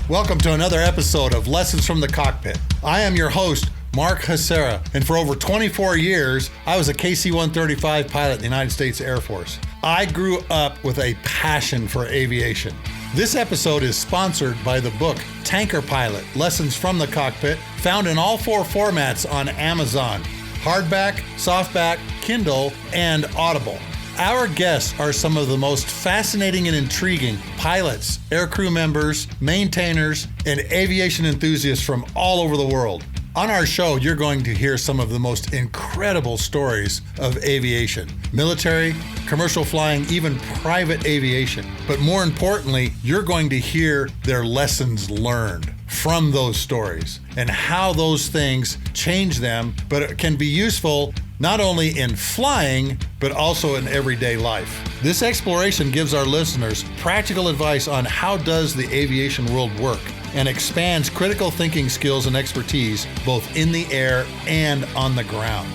Welcome to another episode of Lessons from the Cockpit. I am your host, Mark Hasera, and for over 24 years, I was a KC-135 pilot in the United States Air Force. I grew up with a passion for aviation. This episode is sponsored by the book Tanker Pilot, Lessons from the Cockpit, found in all 4 formats on Amazon: hardback, softback, Kindle, and Audible. Our guests are some of the most fascinating and intriguing pilots, aircrew members, maintainers, and aviation enthusiasts from all over the world. On our show, you're going to hear some of the most incredible stories of aviation, military, commercial flying, even private aviation. But more importantly, you're going to hear their lessons learned from those stories and how those things change them, but it can be useful not only in flying, but also in everyday life. This exploration gives our listeners practical advice on how does the aviation world work, and expands critical thinking skills and expertise both in the air and on the ground.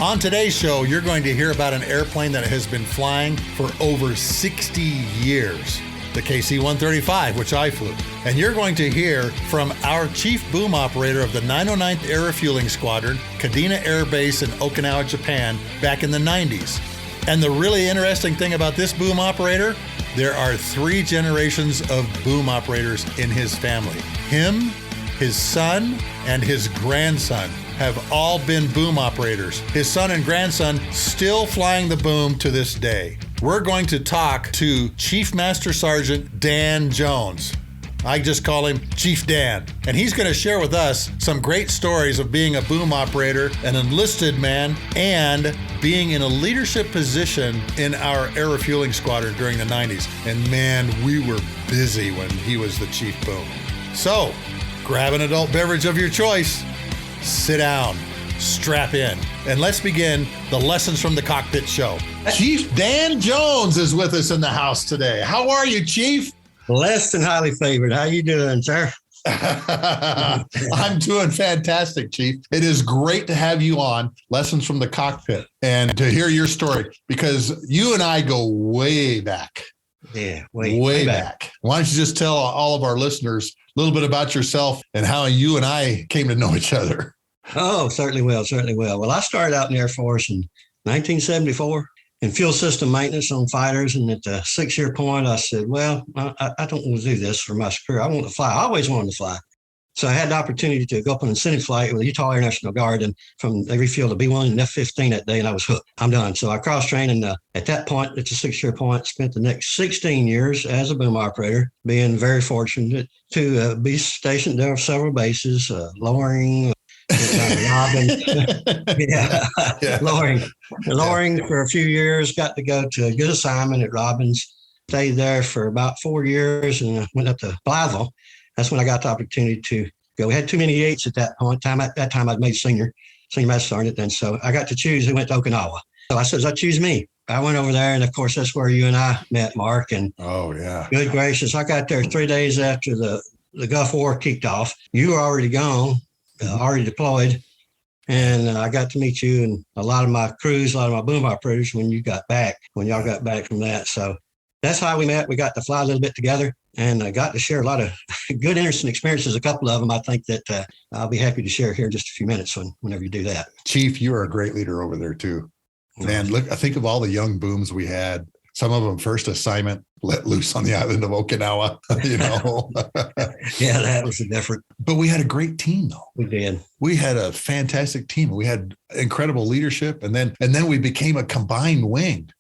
On today's show, you're going to hear about an airplane that has been flying for over 60 years, the KC-135, which I flew. And you're going to hear from our chief boom operator of the 909th Air Refueling Squadron, Kadena Air Base in Okinawa, Japan, back in the 90s. And the really interesting thing about this boom operator, there are 3 generations of boom operators in his family. Him, his son, and his grandson have all been boom operators. His son and grandson still flying the boom to this day. We're going to talk to Chief Master Sergeant Dan Jones. I just call him Chief Dan. And he's going to share with us some great stories of being a boom operator, an enlisted man, and being in a leadership position in our Air Refueling Squadron during the 90s. And man, we were busy when he was the chief boom. So, grab an adult beverage of your choice, sit down, strap in, and let's begin the Lessons from the Cockpit show. Chief Dan Jones is with us in the house today. How are you, Chief? Less than highly favored. How you doing, sir? I'm doing fantastic, Chief. It is great to have you on Lessons from the Cockpit and to hear your story, because you and I go way back. Yeah, way back. Why don't you just tell all of our listeners a little bit about yourself and how you and I came to know each other? Oh, certainly will. Well, I started out in the Air Force in 1974 in fuel system maintenance on fighters. And at the 6-year point, I said, well, I don't want to do this for my career. I want to fly. I always wanted to fly. So I had the opportunity to go up on an incentive flight with the Utah Air National Guard, and from every field to B1 and F-15 that day, and I was hooked. I'm done. So I cross-trained, and at that point, at the 6-year point, spent the next 16 years as a boom operator, being very fortunate to be stationed there on several bases, lowering, lowering for a few years. Got to go to a good assignment at Robbins. Stayed there for about 4 years and went up to Blytheville. That's when I got the opportunity to go. We had too many 8s at that point. At that time, I'd made senior master sergeant. And so I got to choose who went to Okinawa. So I said, I choose me. I went over there, and of course, that's where you and I met, Mark. And oh, yeah. Good gracious. I got there 3 days after the Gulf War kicked off. You were already gone. Already deployed, and I got to meet you and a lot of my crews, a lot of my boom operators when y'all got back from that. So that's how we met. We got to fly a little bit together, and I got to share a lot of good, interesting experiences. A couple of them I think that I'll be happy to share here in just a few minutes whenever you do that. Chief, you are a great leader over there too. Man, look, I think of all the young booms we had. Some of them first assignment let loose on the island of Okinawa, you know. Yeah, that was different. But we had a great team, though. We did. We had a fantastic team. We had incredible leadership, and then we became a combined wing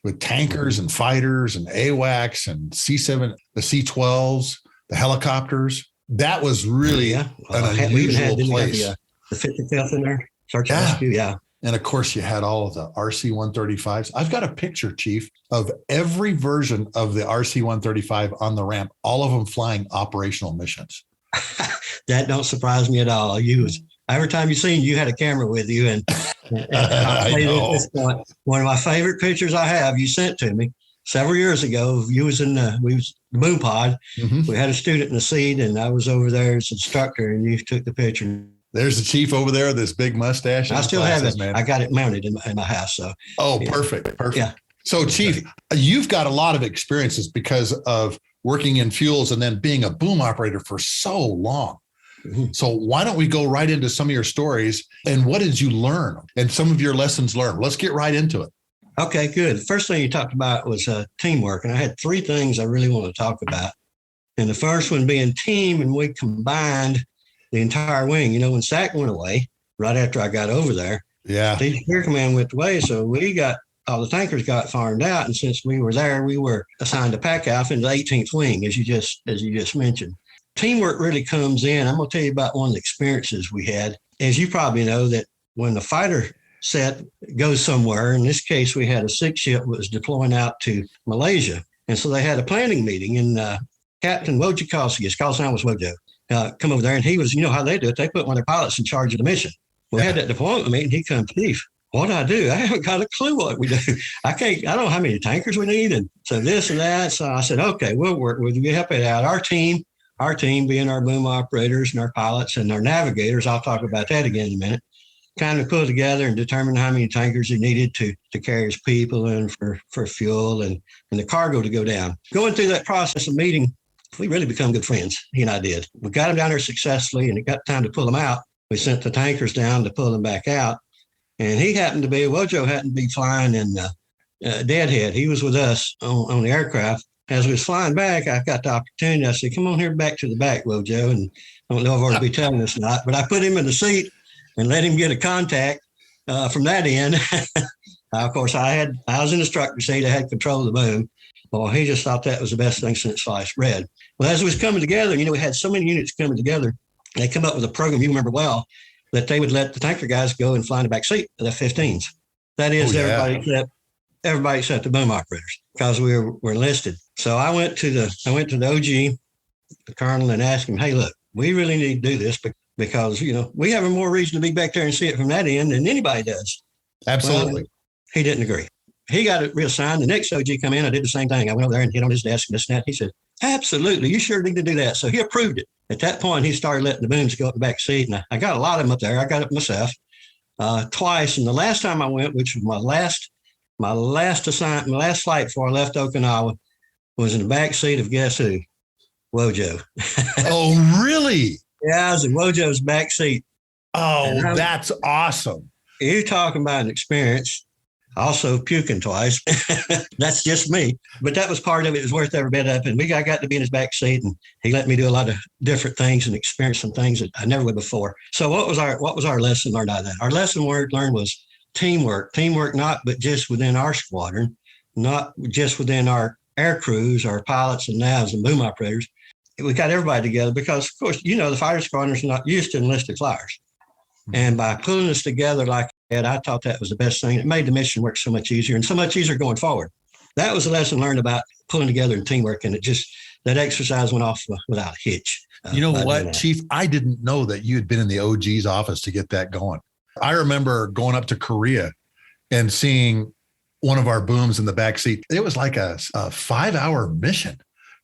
with tankers and fighters and AWACS and C7, the C-12s, the helicopters. That was really an unusual place. The 55th in there, search and rescue, yeah. And of course, you had all of the RC-135s. I've got a picture, Chief, of every version of the RC-135 on the ramp, all of them flying operational missions. That don't surprise me at all. Every time you seen you had a camera with you, and I'll tell you at this point, one of my favorite pictures I have you sent to me several years ago. You was in the boom pod. Mm-hmm. We had a student in the seat, and I was over there as instructor, and you took the picture. There's the chief over there, this big mustache. I still have it. Man. I got it mounted in my house. So. Oh, yeah. Perfect. Yeah. So, Chief, you've got a lot of experiences because of working in fuels and then being a boom operator for so long. Mm-hmm. So why don't we go right into some of your stories and what did you learn and some of your lessons learned? Let's get right into it. Okay, good. The first thing you talked about was teamwork. And I had three things I really want to talk about. And the first one being team, and we combined the entire wing. You know, when SAC went away, right after I got over there, Strategic Air Command went away. So all the tankers got farmed out. And since we were there, we were assigned to Pack Alpha in the 18th Wing, as you just mentioned. Teamwork really comes in. I'm going to tell you about one of the experiences we had. As you probably know, that when the fighter set goes somewhere, in this case, we had a 6-ship that was deploying out to Malaysia. And so they had a planning meeting, and Captain Wojciechowski, his call sign was Wojo, come over there, and he was, you know how they do it. They put one of their pilots in charge of the mission. We had that deployment meeting. He comes, Chief, what do I do? I haven't got a clue what we do. I don't know how many tankers we need. And so this and that. So I said, okay, we'll work with you. We help it out. Our team being our boom operators and our pilots and our navigators, I'll talk about that again in a minute, kind of put together and determine how many tankers he needed to carry his people and for fuel and the cargo to go down. Going through that process of meeting, we really become good friends. He and I did. We got him down there successfully, and it got time to pull them out. We sent the tankers down to pull them back out. And Wojo happened to be flying in Deadhead. He was with us on the aircraft. As we was flying back, I got the opportunity. I said, come on here back to the back, Wojo. And I don't know if I ought to be telling this or not, but I put him in the seat and let him get a contact from that end. Of course, I was in the instructor seat. I had control of the boom. Well, he just thought that was the best thing since sliced bread. Well, as it was coming together, we had so many units coming together. They come up with a program, you remember well, that they would let the tanker guys go and fly in the back seat of the F-15s. That is everybody except the boom operators, because we were enlisted. So I went to the OG, the colonel, and asked him, hey, look, we really need to do this because, we have more reason to be back there and see it from that end than anybody does. Absolutely. Well, he didn't agree. He got it reassigned. The next OG come in, I did the same thing. I went over there and hit on his desk and this and that. He said, absolutely, you sure need to do that. So he approved it. At that point, he started letting the booms go up the back seat. And I got a lot of them up there. I got it myself twice. And the last time I went, which was my last flight before I left Okinawa, was in the back seat of guess who? Wojo. Oh, really? Yeah, I was in Wojo's back seat. Oh, that's awesome. You're talking about an experience. Also puking twice. That's just me. But that was part of it. It was worth every bit of it. And I got to be in his back seat, and he let me do a lot of different things and experience some things that I never would before. So what was our lesson learned out of that? Our lesson learned was teamwork. Teamwork, not but just within our squadron, not just within our air crews, our pilots and navs and boom operators. We got everybody together because, of course, the fighter squadrons are not used to enlisted flyers. And by pulling us together like that, I thought that was the best thing. It made the mission work so much easier and so much easier going forward. That was a lesson learned about pulling together and teamwork. And that exercise went off without a hitch. You know what, Chief? I didn't know that you had been in the OG's office to get that going. I remember going up to Korea and seeing one of our booms in the back seat. It was like a 5-hour mission.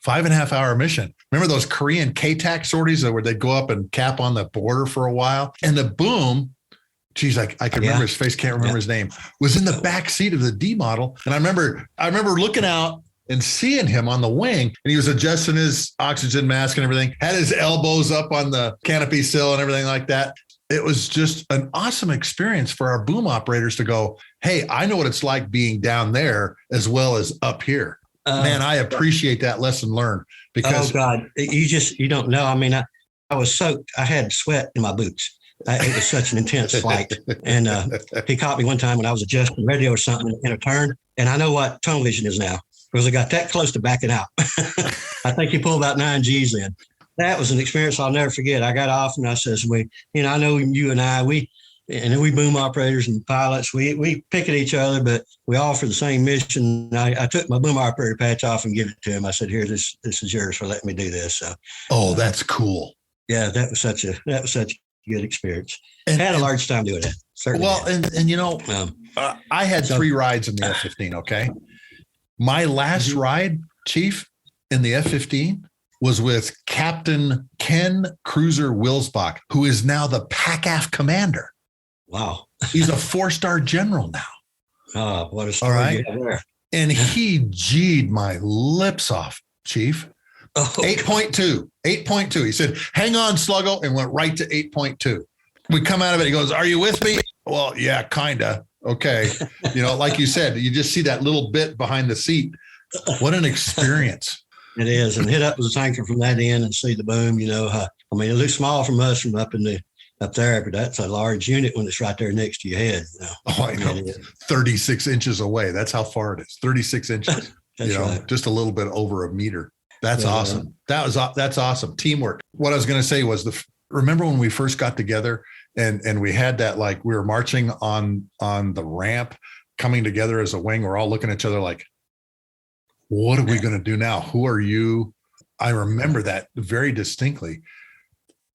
5.5-hour mission. Remember those Korean KTAC sorties where they'd go up and cap on the border for a while? And the boom, geez, I can remember his face, can't remember his name, was in the back seat of the D model. And I remember looking out and seeing him on the wing, and he was adjusting his oxygen mask and everything, had his elbows up on the canopy sill and everything like that. It was just an awesome experience for our boom operators to go, hey, I know what it's like being down there as well as up here. Man, I appreciate that lesson learned because. Oh God, you don't know. I mean, I was soaked. I had sweat in my boots. It was such an intense flight. And he caught me one time when I was adjusting the radio or something in a turn. And I know what tunnel vision is now because I got that close to backing out. I think he pulled about 9 G's in. That was an experience I'll never forget. I got off and I says, I know you and I, we boom operators and pilots, we pick at each other, but we all for the same mission. I took my boom operator patch off and gave it to him. I said, here, this is yours for letting me do this. So, that's cool. Yeah, that was such a good experience. And had a large time doing that. Certainly. Well, I had 3 rides in the F-15. Okay. My last ride, Chief, in the F-15 was with Captain Ken Cruiser Wilsbach, who is now the PACAF commander. Wow. He's a 4-star general now. Oh, what a story. All right. And he G'd my lips off, Chief. Oh, 8.2, 8.2. He said, hang on, Sluggo, and went right to 8.2. We come out of it. He goes, are you with me? Well, yeah, kind of. Okay. Like you said, you just see that little bit behind the seat. What an experience. It is. And hit up with the tanker from that end and see the boom, it looks small from us from up there, but that's a large unit when it's right there next to your head. Oh, I know. 36 inches away. That's how far it is. 36 inches. That's right. Just a little bit over a meter. That's awesome. That's awesome. Teamwork. What I was going to say was remember when we first got together and we had that, like, we were marching on the ramp coming together as a wing. We're all looking at each other like, what are we going to do now? Who are you? I remember that very distinctly.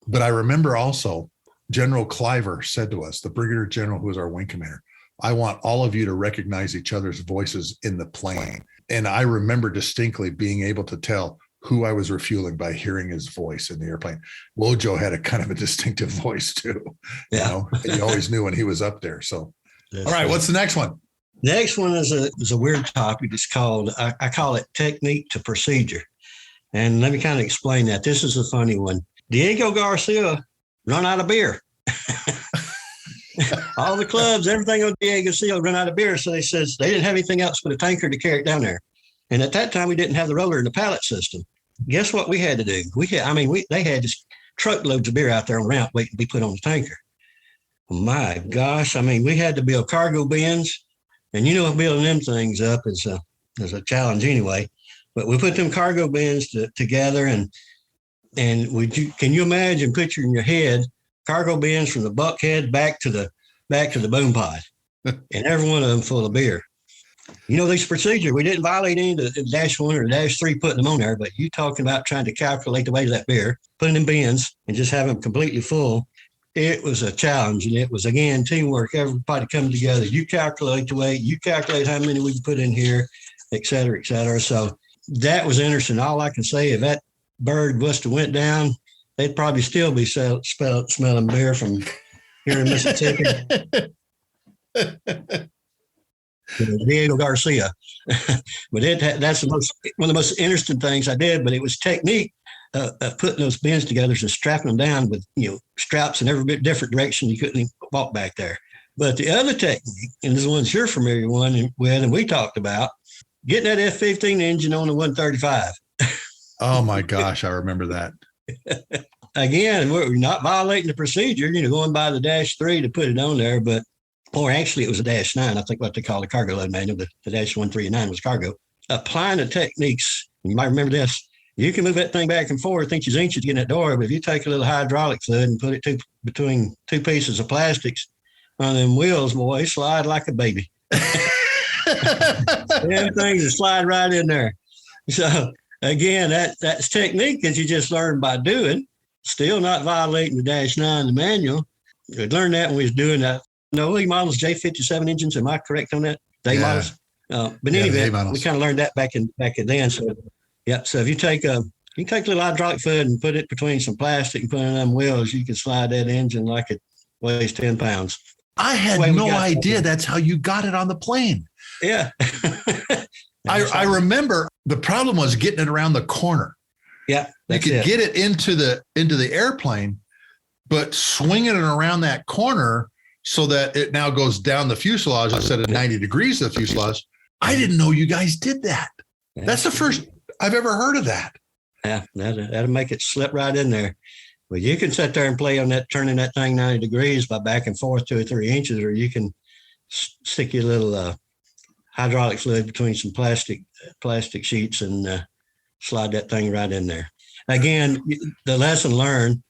But I remember also General Cliver said to us, the brigadier general who was our wing commander, I want all of you to recognize each other's voices in the plane. And I remember distinctly being able to tell who I was refueling by hearing his voice in the airplane. Wojo had a kind of a distinctive voice too. Yeah. You always knew when he was up there. So, That's all right, what's the next one? Next one is a weird topic. It's called, I call it technique to procedure. And let me kind of explain that. This is a funny one. Diego Garcia run out of beer. All the clubs, everything on Diego Garcia run out of beer. So they says they didn't have anything else but a tanker to carry it down there. And at that time, we didn't have the roller and the pallet system. Guess what we had to do? They had just truckloads of beer out there on the ramp waiting to be put on the tanker. My gosh. We had to build cargo bins. And building them things up is a challenge anyway. But we put them cargo bins together, and can you imagine picturing in your head cargo bins from the bulkhead back to the boom pod, and every one of them full of beer. These procedures, we didn't violate any of the -1 or -3 putting them on there, but you talking about trying to calculate the weight of that beer, putting in bins, and just have them completely full. It was a challenge, and it was, again, teamwork, everybody coming together. You calculate the weight, you calculate how many we can put in here, et cetera, et cetera. So that was interesting. All I can say, if that bird was to went down, they'd probably still be smelling beer from here in Mississippi. Diego Garcia. But that's one of the most interesting things I did, but it was technique. Putting those bins together and strapping them down with straps in every bit different direction. You couldn't even walk back there. But the other technique, and this is one you're familiar with, and we talked about, getting that F-15 engine on the 135. Oh my gosh, I remember that. Again, we're not violating the procedure, going by the -3 to put it on there, or actually it was a -9. I think what they call the cargo load manual. The -139 was cargo. Applying the techniques, you might remember this. You can move that thing back and forth inches to get in that door, but if you take a little hydraulic fluid and put it between two pieces of plastics on them wheels, boy, it slide like a baby. Them things will slide right in there. So again, that's technique that you just learn by doing, still not violating the -9, the manual. We learned that when we was doing that. Lee models, J57 engines. Am I correct on that? Day models. But anyway, we kind of learned that back then. So yeah. So if you take a little hydraulic fluid and put it between some plastic and put it on them wheels, you can slide that engine like it weighs 10 pounds. I had no idea that's how you got it on the plane. Yeah. I remember the problem was getting it around the corner. Yeah. You could get it into the airplane, but swinging it around that corner so that it now goes down the fuselage instead of 90 degrees of the fuselage. I didn't know you guys did that. Yeah. That's the first I've ever heard of that. Yeah, that'll make it slip right in there. Well, you can sit there and play on that, turning that thing 90 degrees by back and forth 2 or 3 inches, or you can stick your little hydraulic fluid between some plastic sheets and slide that thing right in there. Again, the lesson learned,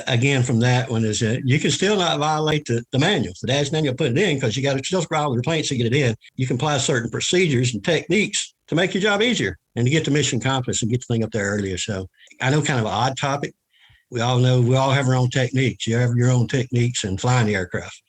again, from that one is you can still not violate the manual. The dash manual, put it in because you got to still scroll with the planes to get it in. You can apply certain procedures and techniques to make your job easier and to get the mission accomplished and get the thing up there earlier. So I know kind of an odd topic. We all know we all have our own techniques. You have your own techniques in flying the aircraft.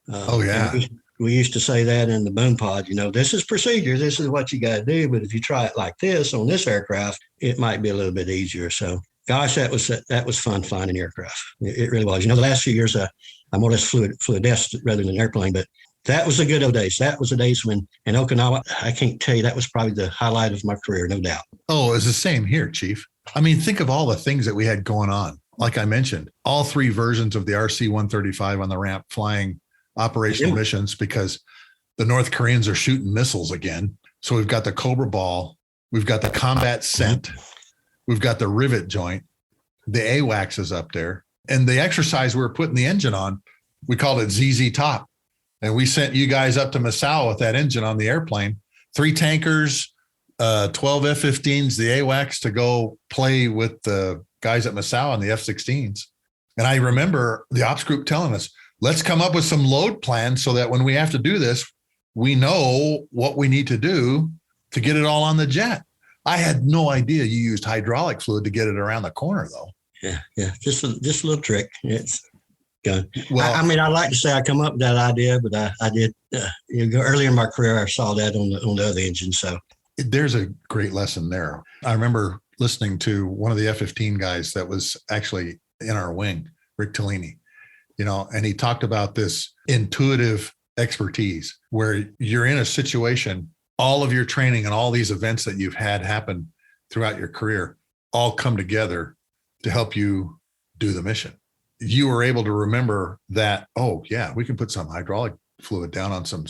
Oh, yeah. We used to say that in the boom pod, this is procedure. This is what you got to do. But if you try it like this on this aircraft, it might be a little bit easier. So, gosh, that was fun flying an aircraft. It really was. The last few years, I more or less flew a desk rather than an airplane. But That was the good old days. That was the days when in Okinawa, I can't tell you, that was probably the highlight of my career, no doubt. Oh, it's the same here, Chief. I mean, think of all the things that we had going on. Like I mentioned, all three versions of the RC-135 on the ramp flying operational missions because the North Koreans are shooting missiles again. So we've got the Cobra Ball, we've got the Combat Scent, we've got the Rivet Joint, the AWACS is up there. And the exercise we were putting the engine on, we called it ZZ Top. And we sent you guys up to Masao with that engine on the airplane, 3 tankers, 12 F-15s, the AWACS to go play with the guys at Masao on the F-16s. And I remember the ops group telling us, let's come up with some load plans so that when we have to do this, we know what we need to do to get it all on the jet. I had no idea you used hydraulic fluid to get it around the corner, though. Yeah. Just a little trick. It's good. Well, I mean, I like to say I come up with that idea, but I did earlier in my career. I saw that on the other engine. So there's a great lesson there. I remember listening to one of the F-15 guys that was actually in our wing, Rick Tellini, and he talked about this intuitive expertise where you're in a situation, all of your training and all these events that you've had happen throughout your career all come together to help you do the mission. You were able to remember that, oh yeah, we can put some hydraulic fluid down on some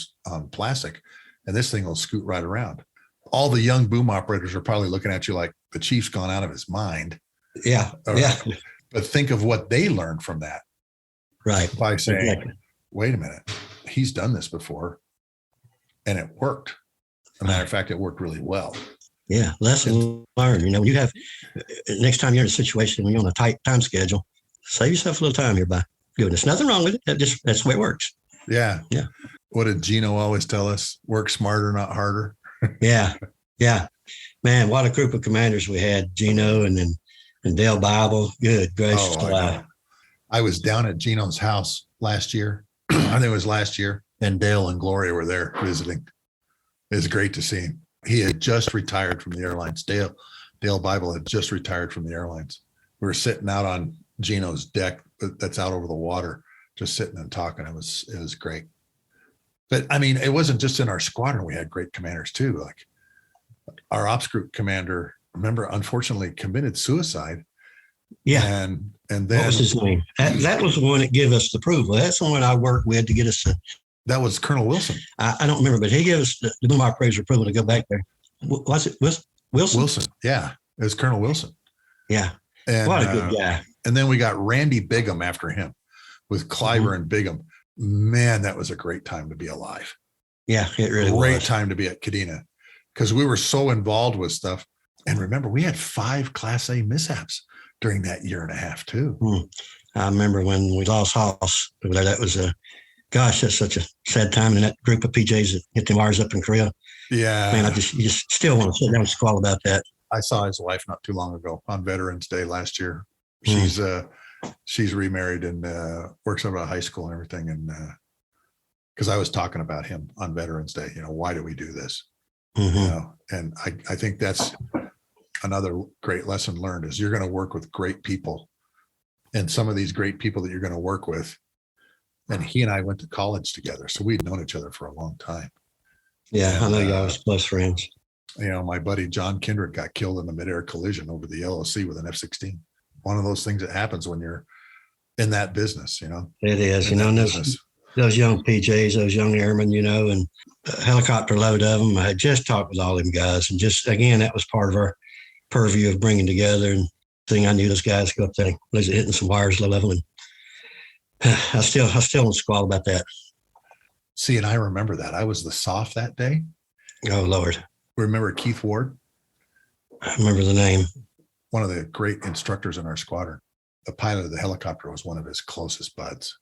plastic and this thing will scoot right around. All the young boom operators are probably looking at you like the chief's gone out of his mind. Yeah. But think of what they learned from that. Right. By saying, wait a minute, he's done this before and it worked. As a matter of fact, it worked really well. Yeah. Lesson learned. You have next time you're in a situation when you're on a tight time schedule, save yourself a little time here by doing this. Nothing wrong with it. That's the way it works. Yeah. Yeah. What did Gino always tell us? Work smarter, not harder. Yeah. Man, what a group of commanders we had. Gino and Dale Bible. Good gracious alive. I was down at Gino's house last year. I think it was last year. And Dale and Gloria were there visiting. It was great to see him. He had just retired from the airlines. Dale Bible had just retired from the airlines. We were sitting out on Gino's deck that's out over the water, just sitting and talking. It was great. But I mean, it wasn't just in our squadron. We had great commanders too. Like our ops group commander, remember, unfortunately committed suicide. Yeah. And then what was his name? That was the one that gave us the approval. That's the one I worked with to get us to. That was Colonel Wilson. I don't remember, but he gave us the boom operators approval to go back there. Was it Wilson? Wilson. Yeah. It was Colonel Wilson. Yeah. And, what a good guy. And then we got Randy Bigham after him with Cliver and Bigham. Man, that was a great time to be alive. Yeah, it really was. Great time to be at Kadena because we were so involved with stuff. And remember, we had 5 Class A mishaps during that year and a half too. I remember when we lost Hoss. That was that's such a sad time. And that group of PJs that hit them R's up in Korea. Yeah. Man, you just still want to sit down and squall about that. I saw his wife not too long ago on Veterans Day last year. She's remarried and works over at high school and everything. And because I was talking about him on Veterans Day, why do we do this? And I think that's another great lesson learned is you're going to work with great people, and some of these great people that you're going to work with. And he and I went to college together, so we'd known each other for a long time. Yeah, I know y'all was close friends. My buddy John Kendrick got killed in a midair collision over the LOC with an F-16. One of those things that happens when you're in that business, It is, those young PJs, those young airmen, and a helicopter load of them. I had just talked with all them guys, and just again, that was part of our purview of bringing together. And thing I knew those guys go up there, hitting some wires low level, and I still don't squall about that. See, and I remember that I was the SOF that day. Oh Lord. Remember Keith Ward? I remember the name. One of the great instructors in our squadron. The pilot of the helicopter was one of his closest buds.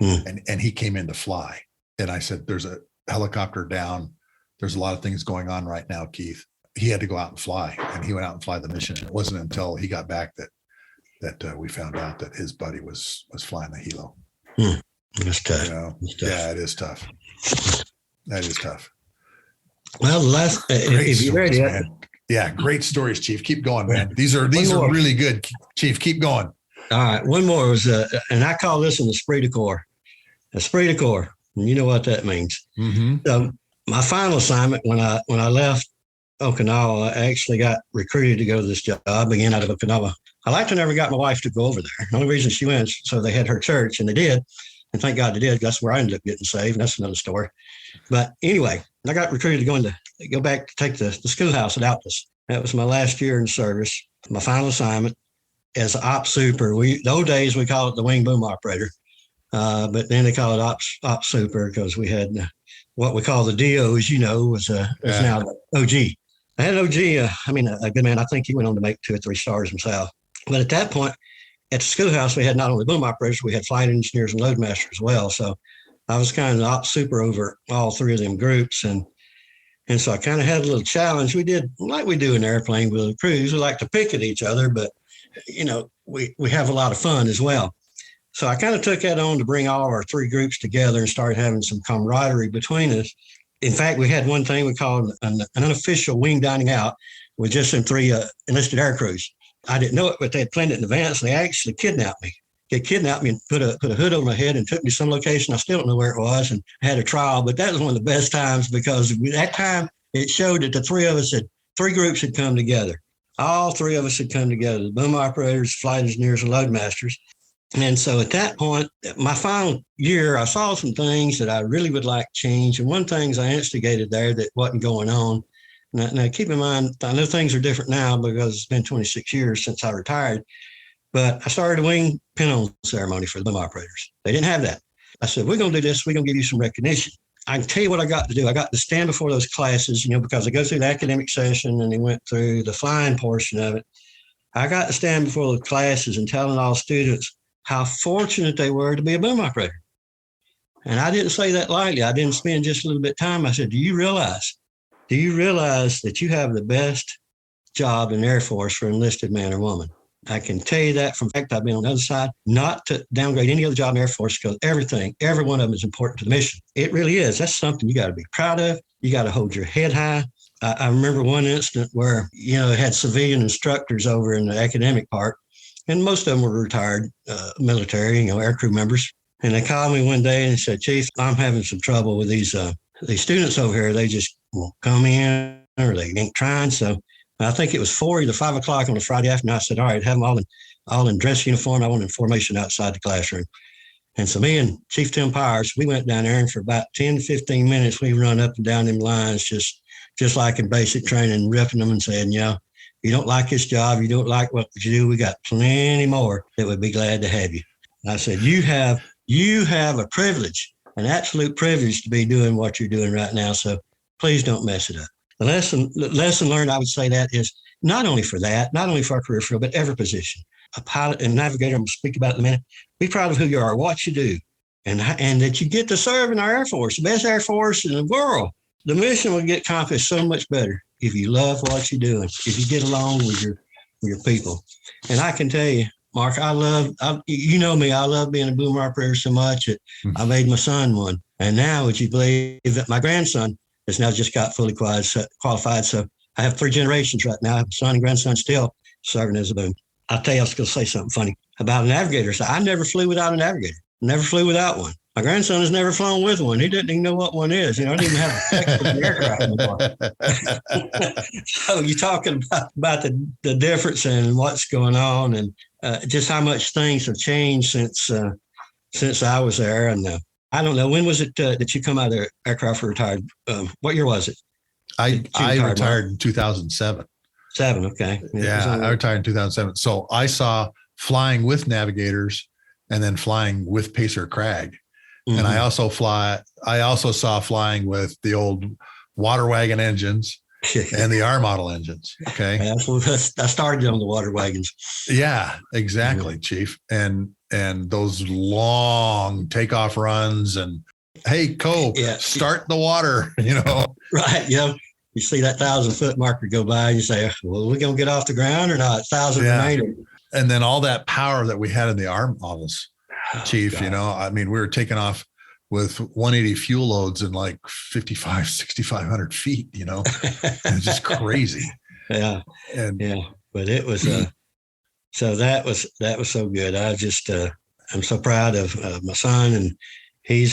And he came in to fly. And I said, there's a helicopter down. There's a lot of things going on right now, Keith. He had to go out and fly. And he went out and fly the mission. It wasn't until he got back that we found out that his buddy was flying the helo. That's tough. Yeah, it is tough. That is tough. Well, if you're ready. Yeah, great stories, Chief. Keep going, man. These are really good, Chief. Keep going. All right. One more was, and I call this one Esprit de Corps. Esprit de Corps. And you know what that means. Mm-hmm. So my final assignment, when I left Okinawa, I actually got recruited to go to this job again out of Okinawa. I liked to never got my wife to go over there. The only reason she went, so they had her church, and they did. And thank God they did. That's where I ended up getting saved. That's another story. But anyway, I got recruited to go back to take the schoolhouse at Altus. That was my last year in service. My final assignment as ops super. Those days we call it the wing boom operator, but then they call it ops super because we had what we call the DO, as you know, was now the OG. I had an OG. A good man. I think he went on to make 2 or 3 stars himself. But at that point, at the schoolhouse, we had not only boom operators, we had flight engineers and load masters as well. So I was kind of the ops super over all 3 of them groups. And so I kind of had a little challenge. We did like we do in airplane with the crews. We like to pick at each other, but, we have a lot of fun as well. So I kind of took that on to bring all of our 3 groups together and start having some camaraderie between us. In fact, we had one thing we called an unofficial wing dining out with just some 3 enlisted air crews. I didn't know it, but they had planned it in advance. And they actually kidnapped me. They kidnapped me and put a hood over my head and took me to some location. I still don't know where it was, and had a trial. But that was one of the best times because that time it showed that the 3 of us 3 groups had come together. All 3 of us had come together, the boom operators, flight engineers, and load masters. And so at that point, my final year, I saw some things that I really would like to change. And one thing I instigated there that wasn't going on. Now, keep in mind, I know things are different now because it's been 26 years since I retired, but I started a wing pin-on ceremony for the boom operators. They didn't have that. I said, we're going to do this. We're going to give you some recognition. I can tell you what I got to do. I got to stand before those classes, because I go through the academic session and they went through the flying portion of it. I got to stand before the classes and telling all students how fortunate they were to be a boom operator. And I didn't say that lightly. I didn't spend just a little bit of time. I said, do you realize that you have the best job in the Air Force for an enlisted man or woman? I can tell you that from fact I've been on the other side, not to downgrade any other job in the Air Force because every one of them is important to the mission. It really is. That's something you got to be proud of. You got to hold your head high. I remember one incident where, it had civilian instructors over in the academic part, and most of them were retired military, aircrew members. And they called me one day and said, Chief, I'm having some trouble with these students over here. They just won't come in or they ain't trying. So I think it was 4 to 5 o'clock on a Friday afternoon. I said, all right, have them all in dress uniform. I want information outside the classroom. And so me and Chief Tim Powers, we went down there, and for about 10 to 15 minutes, we run up and down them lines, just like in basic training, ripping them and saying, you don't like this job, you don't like what you do, we got plenty more that would be glad to have you. And I said, you have a privilege, an absolute privilege to be doing what you're doing right now. So please don't mess it up. The lesson learned, I would say that is not only for our career field, but every position. A pilot and navigator, I'm going to speak about in a minute. Be proud of who you are, what you do, and that you get to serve in our Air Force, the best Air Force in the world. The mission will get accomplished so much better if you love what you're doing, if you get along with your people. And I can tell you, Mark, I love being a boom operator so much that I made my son one. And now, would you believe that my grandson has now just got fully qualified. So I have 3 generations right now. I have a son and grandson still serving as a boom. I'll tell you, I was going to say something funny about a navigator. So I never flew without a navigator, never flew without one. My grandson has never flown with one. He didn't even know what one is. I don't even have a spec for the aircraft anymore. So you're talking about the difference in what's going on and just how much things have changed since I was there. And I don't know, when was it that you come out of the aircraft for retired? What year was it? I retired in 2007. 7, okay. Yeah, I retired in 2007. So I saw flying with navigators and then flying with Pacer Crag. Mm-hmm. And I also saw flying with the old water wagon engines and the R model engines. Okay. I started on the water wagons. Yeah, exactly, Chief. And those long takeoff runs and, hey, Cope, start the water, Right. You see that 1,000-foot marker go by and you say, well, are we going to get off the ground or not? 1,000 remainder. And then all that power that we had in the R models, Chief, God. We were taking off with 180 fuel loads in like 6,500 feet, it's just crazy. Yeah. But it was, so that was so good. I just, I'm so proud of my son he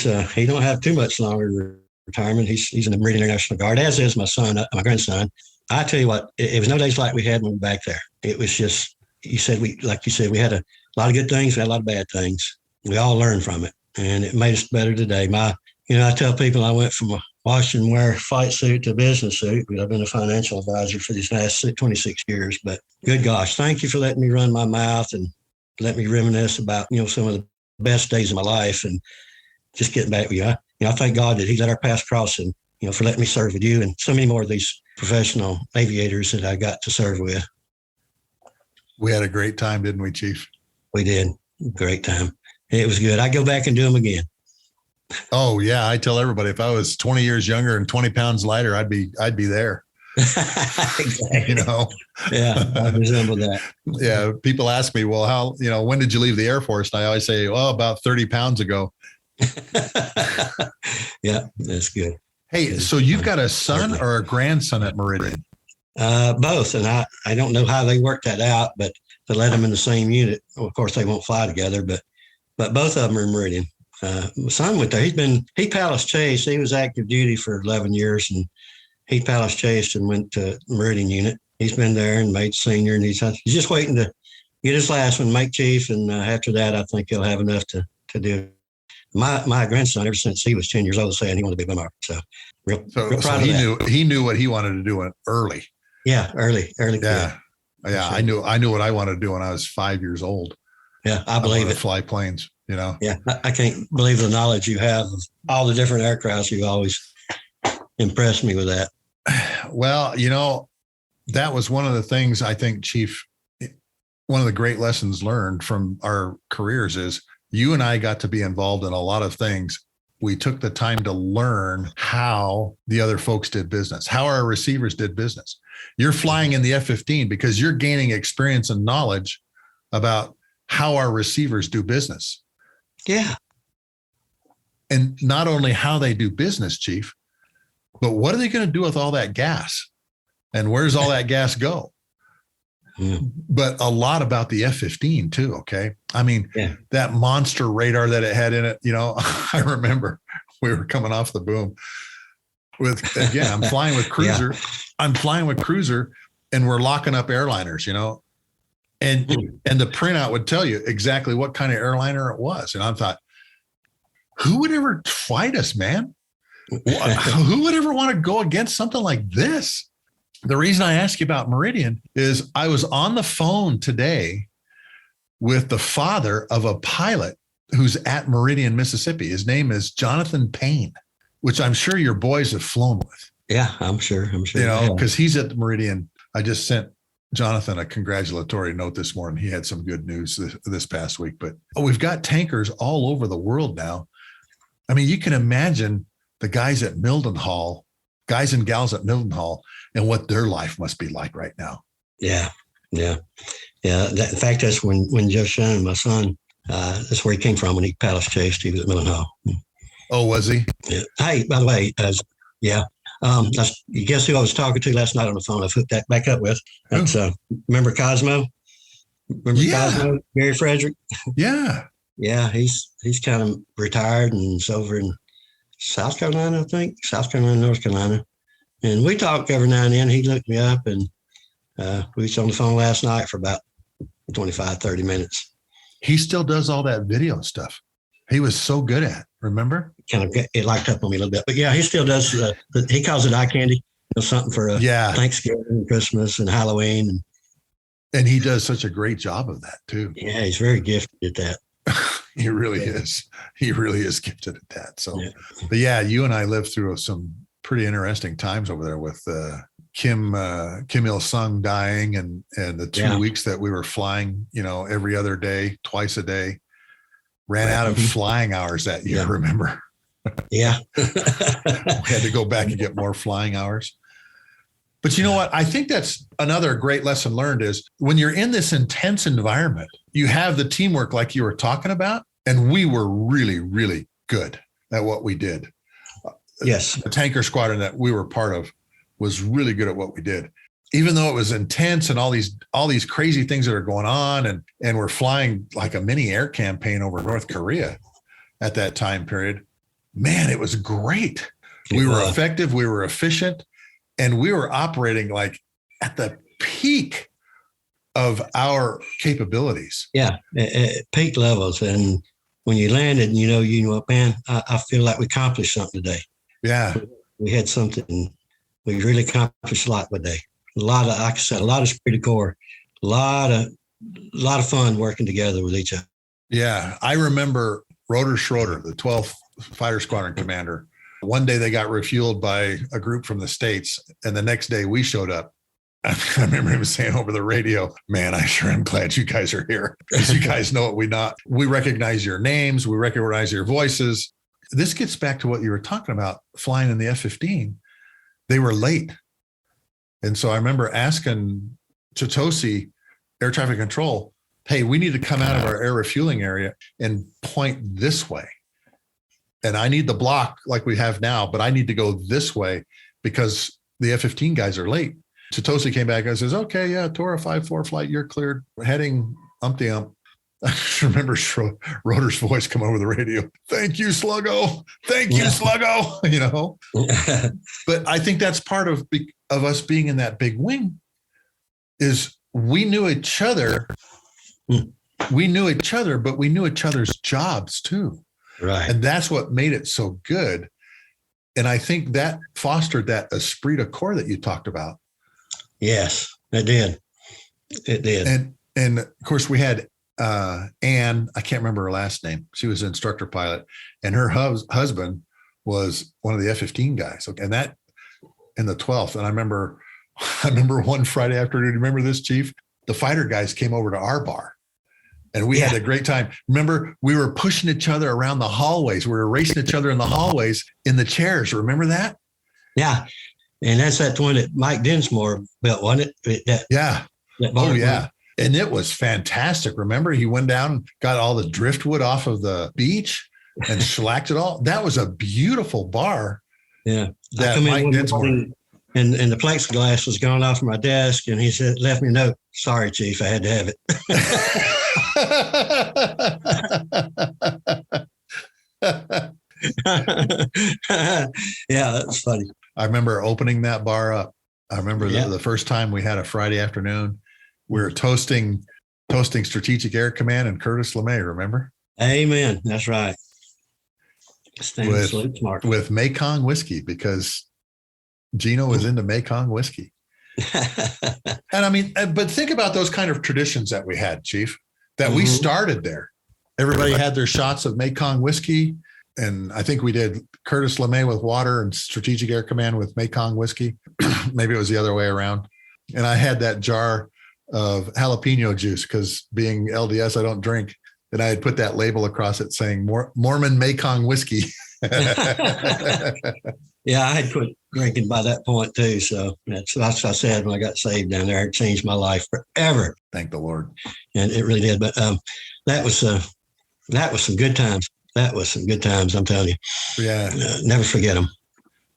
don't have too much longer retirement. He's in the Marine International Guard, as is my son, my grandson. I tell you what, it was no days like we had when we were back there. It was just, like you said, we had a lot of good things, we had a lot of bad things. We all learned from it, and it made us better today. I tell people I went from a wash and wear flight suit to a business suit. I've been a financial advisor for these last 26 years, but good gosh, thank you for letting me run my mouth and let me reminisce about, some of the best days of my life, and just getting back with you. I thank God that he let our paths cross, and, for letting me serve with you and so many more of these professional aviators that I got to serve with. We had a great time, didn't we, Chief? We did. Great time. It was good. I'd go back and do them again. Oh yeah. I tell everybody, if I was 20 years younger and 20 pounds lighter, I'd be there. Exactly. Yeah, I resemble that. Yeah. People ask me, well, when did you leave the Air Force? And I always say, about 30 pounds ago. Yeah, that's good. Hey, so you've got a son or a grandson at Meridian? Both. And I don't know how they worked that out, but to let them in the same unit. Well, of course, they won't fly together, but both of them are in Meridian. My son went there. He Palace chased. He was active duty for 11 years, and he Palace chased and went to Meridian unit. He's been there and made senior, and he's just waiting to get his last one, make chief. And after that, I think he'll have enough to do. My grandson, ever since he was 10 years old, saying he wanted to be a bomber. So real proud of that. He knew what he wanted to do early. Yeah, early. Yeah. Yeah. Sure. I knew what I wanted to do when I was 5 years old. Yeah. I believe it. Fly planes, Yeah. I can't believe the knowledge you have of all the different aircrafts. You've always impressed me with that. Well, that was one of the things I think, Chief, one of the great lessons learned from our careers is you and I got to be involved in a lot of things. We took the time to learn how the other folks did business, how our receivers did business. You're flying in the F-15 because you're gaining experience and knowledge about how our receivers do business. Yeah. And not only how they do business, Chief, but what are they going to do with all that gas? And where's all that gas go? But a lot about the F-15 too. Okay. I mean, that monster radar that it had in it, I remember we were coming off the boom I'm flying with Cruiser. I'm flying with Cruiser and we're locking up airliners, and the printout would tell you exactly what kind of airliner it was. And I thought, who would ever fight us, man? Who would ever want to go against something like this? The reason I ask you about Meridian is I was on the phone today with the father of a pilot who's at Meridian, Mississippi. His name is Jonathan Payne, which I'm sure your boys have flown with. Yeah, I'm sure. Because he's at the Meridian. I just sent Jonathan a congratulatory note this morning. He had some good news this past week, but we've got tankers all over the world now. I mean, you can imagine the guys at Mildenhall, guys and gals at Mildenhall, and what their life must be like right now. Yeah. In fact, that's when Joe Shine, my son, that's where he came from when he Palace chased. He was at Mildenhall. Oh, was he? Yeah. Hey, by the way, you guess who I was talking to last night on the phone? I've hooked that back up with. That's remember Cosmo? Cosmo, Gary Frederick? Yeah. Yeah, he's kind of retired and he's over in South Carolina, I think. South Carolina, North Carolina. And we talk every now and then. He looked me up and we was on the phone last night for about 25, 30 minutes. He still does all that video stuff. He was so good at, remember? It locked up on me a little bit. But yeah, he still does. He calls it eye candy. Something for Thanksgiving and Christmas and Halloween. And he does such a great job of that too. Yeah, he's very gifted at that. He really is. He really is gifted at that. So, but yeah, you and I lived through some pretty interesting times over there with Kim Il-sung dying and the 2 weeks that we were flying, every other day, twice a day. Ran out of flying hours that year, remember? Yeah. We had to go back and get more flying hours. But you know what? I think that's another great lesson learned is when you're in this intense environment, you have the teamwork like you were talking about. And we were really, really good at what we did. Yes. The tanker squadron that we were part of was really good at what we did. Even though it was intense and all these crazy things that are going on and we're flying like a mini air campaign over North Korea, at that time period. Man, it was great. We were effective. We were efficient. And we were operating like at the peak of our capabilities. Yeah, at peak levels. And when you landed, man, I feel like we accomplished something today. Yeah. We had something, we really accomplished a lot today. A lot of, like I said, a lot of Esprit de Corps, a lot of fun working together with each other. Yeah. I remember Rotor Schroeder, the 12th Fighter Squadron commander. One day they got refueled by a group from the States, and the next day we showed up. I remember him saying over the radio, man, I sure am glad you guys are here, because you guys know what we recognize your names, we recognize your voices. This gets back to what you were talking about, flying in the F-15. They were late. And so I remember asking Chitosi, air traffic control, hey, we need to come out of our air refueling area and point this way. And I need the block like we have now, but I need to go this way because the F-15 guys are late. Chitosi came back and says, okay, yeah, Tora 5-4 flight, you're cleared, heading umpty-ump. I remember Rotor's voice come over the radio. Thank you, Sluggo. Thank you, Sluggo. But I think that's part of us being in that big wing is we knew each other. We knew each other, but we knew each other's jobs too. Right. And that's what made it so good. And I think that fostered that esprit de corps that you talked about. Yes, it did. It did. And of course we had Anne, I can't remember her last name. She was an instructor pilot, and her husband was one of the F-15 guys. And that in the 12th. And I remember one Friday afternoon, remember this, Chief? The fighter guys came over to our bar. And we had a great time. Remember, we were pushing each other around the hallways. We were racing each other in the hallways in the chairs. Remember that? Yeah. And that's that one that Mike Dinsmore built, wasn't it? Yeah. And it was fantastic. Remember, he went down and got all the driftwood off of the beach and shellacked it all. That was a beautiful bar. Yeah. That Mike Dinsmore. And the plexiglass was gone off my desk, and he said, left me a note. Sorry, Chief, I had to have it. Yeah, that's funny. I remember opening that bar up. I remember the first time we had a Friday afternoon, we were toasting Strategic Air Command and Curtis LeMay, remember? Amen. That's right. With Mekong whiskey, because Gino was into Mekong whiskey. And I mean, but think about those kind of traditions that we had, Chief, that we started there. Everybody had their shots of Mekong whiskey. And I think we did Curtis LeMay with water and Strategic Air Command with Mekong whiskey. Maybe it was the other way around. And I had that jar of jalapeno juice because being LDS, I don't drink. And I had put that label across it saying Mormon Mekong whiskey. Yeah, I had quit drinking by that point too. So that's what I said when I got saved down there. It changed my life forever. Thank the Lord. And it really did. But that was some good times. That was some good times, I'm telling you. Yeah. Never forget them.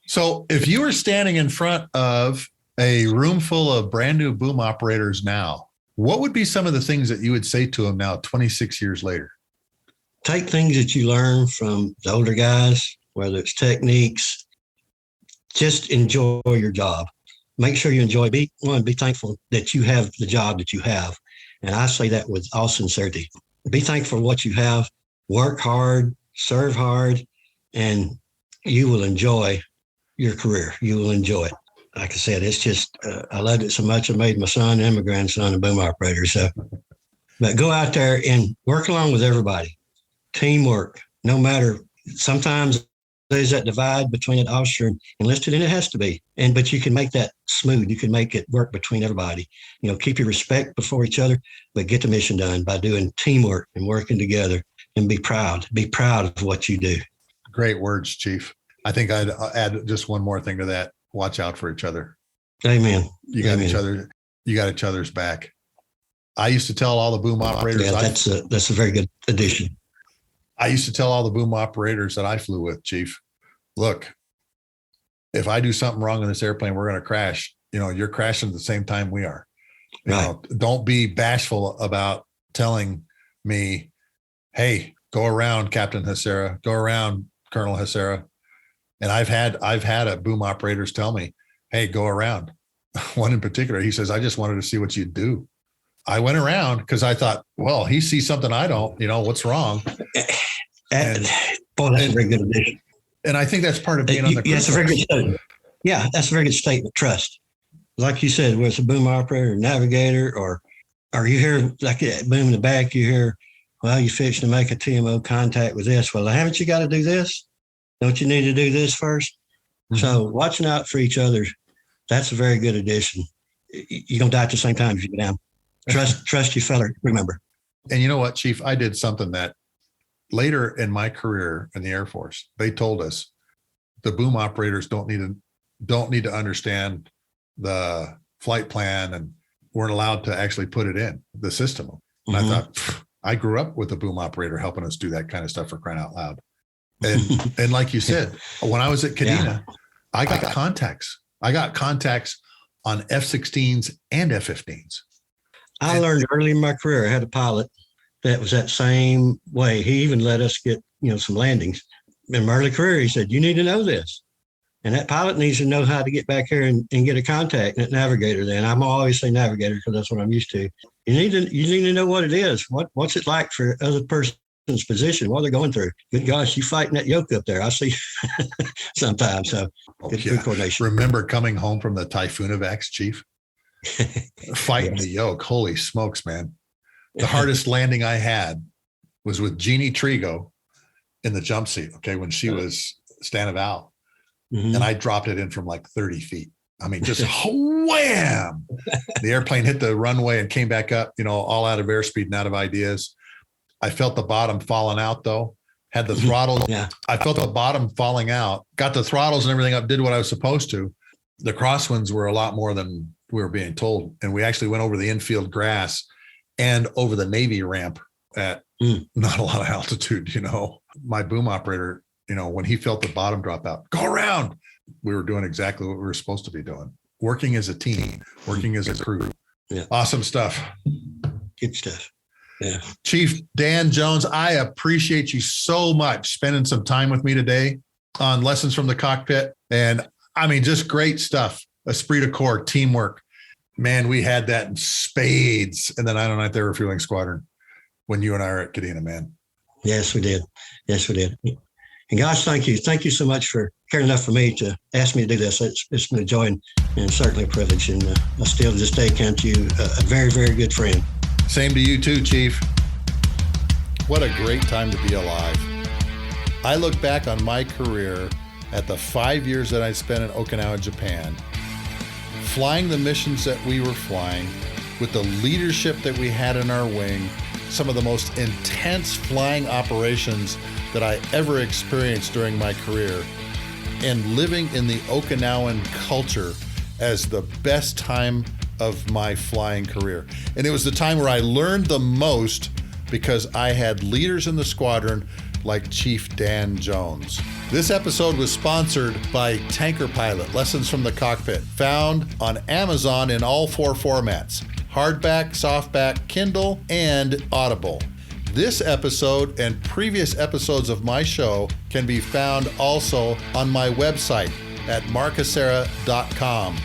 So if you were standing in front of a room full of brand new boom operators now, what would be some of the things that you would say to them now, 26 years later? Take things that you learn from the older guys, whether it's techniques, just enjoy your job. Make sure you enjoy. Be thankful that you have the job that you have. And I say that with all sincerity. Be thankful for what you have. Work hard, serve hard, and you will enjoy your career. You will enjoy it. Like I said, it's just, I loved it so much. I made my son and my grandson a boom operator. So, but go out there and work along with everybody. Teamwork, no matter, sometimes there's that divide between an officer and enlisted, and it has to be. But you can make that smooth. You can make it work between everybody. Keep your respect before each other, but get the mission done by doing teamwork and working together, and be proud. Be proud of what you do. Great words, Chief. I think I'd add just one more thing to that. Watch out for each other. Amen. You got each other. You got each other's back. I used to tell all the boom operators. Yeah, that's a very good addition. I used to tell all the boom operators that I flew with, Chief, look, if I do something wrong in this airplane, we're going to crash. You're crashing at the same time we are. Don't be bashful about telling me, hey, Go around, Captain Hacera. Go around, Colonel Hacera. And I've had a boom operators tell me, hey, go around. One in particular, he says, I just wanted to see what you'd do. I went around because I thought, well, he sees something I don't, what's wrong. Boy, that's a very good addition. And I think that's part of being on the crew. That's a very good statement. Yeah, that's a very good statement. Trust. Like you said, whether it's a boom operator, navigator, or you hear like that boom in the back, you hear, well, you're fixing to make a TMO contact with this. Well, haven't you got to do this? Don't you need to do this first? Mm-hmm. So watching out for each other, that's a very good addition. You don't die at the same time as you go down. Trust your fella, remember. And you know what, Chief? I did something that later in my career in the Air Force, they told us the boom operators don't need to understand the flight plan and weren't allowed to actually put it in the system. And I thought, I grew up with a boom operator helping us do that kind of stuff, for crying out loud. And like you said, when I was at Kadena, I got contacts. I got contacts on F-16s and F-15s. I learned early in my career, I had a pilot that was that same way. He even let us get, some landings. In my early career, he said, you need to know this. And that pilot needs to know how to get back here and get a contact. And that navigator then, I'm always say navigator because that's what I'm used to. You need to know what it is. What's it like for other person's position, what they're going through. Good gosh, you fighting that yoke up there. I see sometimes. So good coordination. Remember coming home from the Typhoon evacs, Chief? Fighting the yoke. Holy smokes, man. The hardest landing I had was with Jeannie Trigo in the jump seat, okay, when she was standing out. Mm-hmm. And I dropped it in from like 30 feet. I mean, just wham! The airplane hit the runway and came back up, all out of airspeed and out of ideas. I felt the bottom falling out, though. Had the throttle. Yeah. I felt the bottom falling out. Got the throttles and everything up, did what I was supposed to. The crosswinds were a lot more than we were being told. And we actually went over the infield grass and over the Navy ramp at not a lot of altitude, My boom operator, when he felt the bottom drop out, go around. We were doing exactly what we were supposed to be doing. Working as a team, working as a crew. Yeah. Awesome stuff. Good stuff. Yeah. Chief Dan Jones, I appreciate you so much spending some time with me today on Lessons from the Cockpit. And I mean, just great stuff. Esprit de Corps, teamwork. Man, we had that in spades. And then I don't know, at the Air Refueling Squadron when you and I were at Kadena, man. Yes, we did. And gosh, thank you. Thank you so much for caring enough for me to ask me to do this. It's been a joy and certainly a privilege. And I still to this day count you a very, very good friend. Same to you too, Chief. What a great time to be alive. I look back on my career at the 5 years that I spent in Okinawa, Japan, flying the missions that we were flying, with the leadership that we had in our wing, some of the most intense flying operations that I ever experienced during my career, and living in the Okinawan culture as the best time of my flying career. And it was the time where I learned the most because I had leaders in the squadron like Chief Dan Jones. This episode was sponsored by Tanker Pilot, Lessons from the Cockpit, found on Amazon in all 4 formats: hardback, softback, Kindle, and Audible. This episode and previous episodes of my show can be found also on my website at markhacera.com.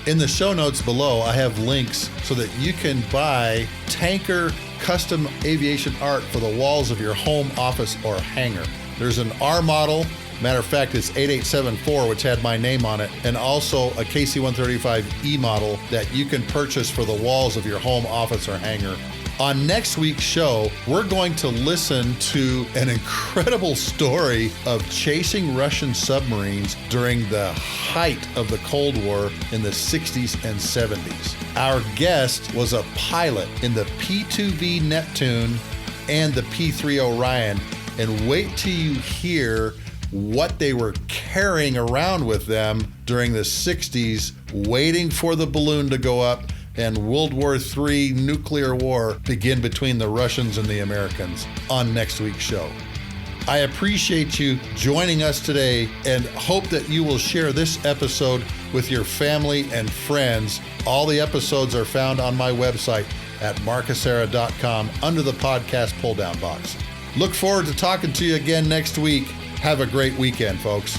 In the show notes below, I have links so that you can buy Tanker custom aviation art for the walls of your home, office, or hangar. There's an R model. Matter of fact, it's 8874, which had my name on it, and also a KC-135E model that you can purchase for the walls of your home, office, or hangar. On next week's show, we're going to listen to an incredible story of chasing Russian submarines during the height of the Cold War in the 60s and 70s. Our guest was a pilot in the P-2V Neptune and the P-3 Orion, and wait till you hear what they were carrying around with them during the 60s, waiting for the balloon to go up and World War III nuclear war begin between the Russians and the Americans on next week's show. I appreciate you joining us today and hope that you will share this episode with your family and friends. All the episodes are found on my website at markhacera.com under the podcast pull-down box. Look forward to talking to you again next week. Have a great weekend, folks.